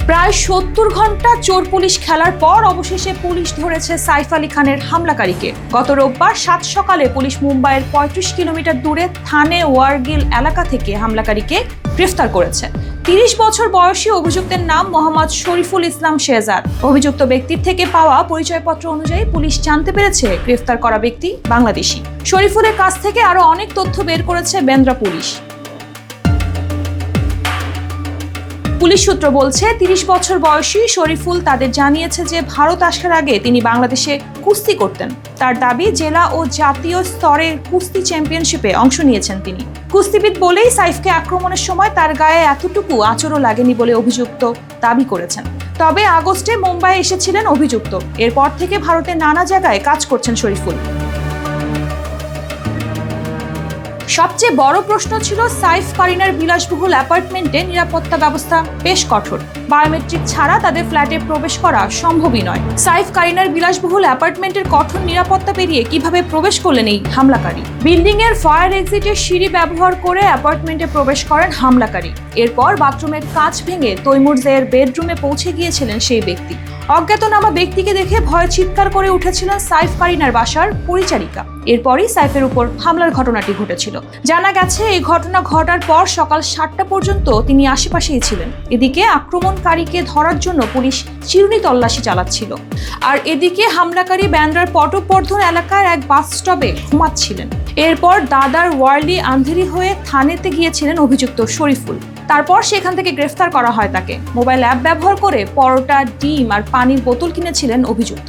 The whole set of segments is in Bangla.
প্রায় ৭০ ঘন্টা চোর পুলিশ খেলার পর অবশেষে পুলিশ ধরেছে সাইফ আলী খানের হামলাকারীকে। গত রোববার ৭ সকালে পুলিশ মুম্বাইয়ের ৩৫ কিলোমিটার দূরে থানে ওয়ারগিল এলাকা থেকে হামলাকারীকে গ্রেফতার করেছে। ৩০ বছর বয়সী অভিযুক্তের নাম মোহাম্মদ শরীফুল ইসলাম শেহজাদ। অভিযুক্ত ব্যক্তির থেকে পাওয়া পরিচয়পত্র অনুযায়ী পুলিশ জানতে পেরেছে গ্রেফতার করা ব্যক্তি বাংলাদেশি। শরীফুলের কাছ থেকে আরো অনেক তথ্য বের করেছে বেন্দ্রা পুলিশ। পুলিশ সূত্র বলছে ৩০ বছর বয়সী শরীফুল তাদের জানিয়েছে যে ভারত আসার আগে তিনি বাংলাদেশে কুস্তি করতেন। তার দাবি জেলা ও জাতীয় স্তরের কুস্তি চ্যাম্পিয়নশিপে অংশ নিয়েছেন তিনি। কুস্তিবিদ বলেই সাইফকে আক্রমণের সময় তার গায়ে এতটুকু আঁচড়ও লাগেনি বলে অভিযুক্ত দাবি করেছেন। তবে আগস্টে মুম্বাই এসেছিলেন অভিযুক্ত। এরপর থেকে ভারতের নানা জায়গায় কাজ করছেন শরীফুল। সবচেয়ে বড় প্রশ্ন ছিল সাইফ কারিনার বিলাসবহুল অ্যাপার্টমেন্টে নিরাপত্তা ব্যবস্থা বেশ কঠোর। বায়োমেট্রিক ছাড়া তাদের ফ্ল্যাটে প্রবেশ করা সম্ভবই নয়। সাইফ কারিনার বিলাসবহুল অ্যাপার্টমেন্টের কঠোর নিরাপত্তা পেরিয়ে কিভাবে প্রবেশ করলেন এই হামলাকারী? বিল্ডিং এর ফায়ার এক্সিটের সিঁড়ি ব্যবহার করে অ্যাপার্টমেন্টে প্রবেশ করেন হামলাকারী। এরপর বাথরুমের কাঁচ ভেঙে তৈমুর জেয়ের বেডরুমে পৌঁছে গিয়েছিলেন সেই ব্যক্তি। অজ্ঞাতনামা ব্যক্তিকে দেখে ভয়ে চিৎকার করে উঠেছিলেন সাইফ কারিনার বাসার পরিচারিকা। এরপরই সাইফের উপর হামলার ঘটনাটি ঘটেছিল। জানা গেছে এই ঘটনা ঘটার পর সকাল ৭টা পর্যন্ত তিনি আশেপাশেই ছিলেন। এদিকে আক্রমণকারীকে ধরার জন্য পুলিশ চিরুনি তল্লাশি চালাচ্ছিল। আর এদিকে হামলাকারী ব্যান্দ্রার পটবর্ধন এলাকার এক বাস স্টপে ঘুমাচ্ছিলেন। এরপর দাদার ওয়ার্লি আন্ধেরি হয়ে থানেতে গিয়েছিলেন অভিযুক্ত শরীফুল। তারপর সেখান থেকে গ্রেফতার করা হয় তাকে। মোবাইল অ্যাপ ব্যবহার করে পরোটা, ডিম আর পানির বোতল কিনেছিলেন অভিযুক্ত।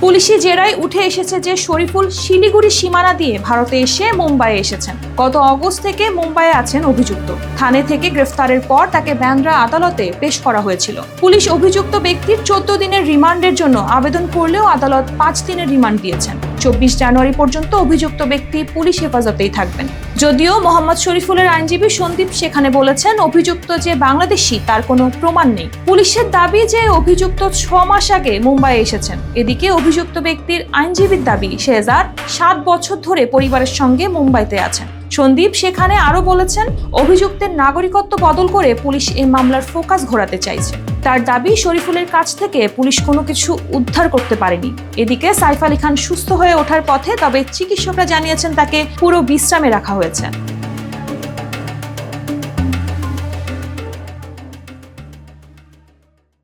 পুলিশি জেরায় উঠে এসেছে যে শরীফুল শিলিগুড়ি সীমানা দিয়ে ভারতে এসে মুম্বাইয়ে এসেছেন। গত অগস্ট থেকে মুম্বাইয়ে আছেন অভিযুক্ত। থানে থেকে গ্রেফতারের পর তাকে ব্যান্দ্রা আদালতে পেশ করা হয়েছিল। পুলিশ অভিযুক্ত ব্যক্তির ১৪ দিনের রিমান্ডের জন্য আবেদন করলেও আদালত ৫ দিনের রিমান্ড দিয়েছেন। ২৪ জানুয়ারি পর্যন্ত অভিযুক্ত ব্যক্তি পুলিশ হেফাজতেই থাকবেন। যদিও মোহাম্মদ শরীফুলের আইনজীবী সন্দীপ সেখানে বলেছেন অভিযুক্ত যে বাংলাদেশি তার কোনো প্রমাণ নেই। পুলিশের দাবি যে অভিযুক্ত ৬ মাস আগে মুম্বাইয়ে এসেছেন। এদিকে অভিযুক্ত ব্যক্তির আইনজীবীর দাবি শেহজাদ ৭ বছর ধরে পরিবারের সঙ্গে মুম্বাইতে আছেন। সন্দীপ সেখানে আরো বলেছেন অভিযুক্তের নাগরিকত্ব বদল করে পুলিশ এই মামলার ফোকাস ঘোরাতে চাইছে। তার দাবি শরীফুলের কাছ থেকে পুলিশ কোনো কিছু উদ্ধার করতে পারেনি। এদিকে সাইফ আলী খান সুস্থ হয়ে ওঠার পথে, তবে চিকিৎসকরা জানিয়েছেন তাকে পুরো বিশ্রামে রাখা হয়েছে।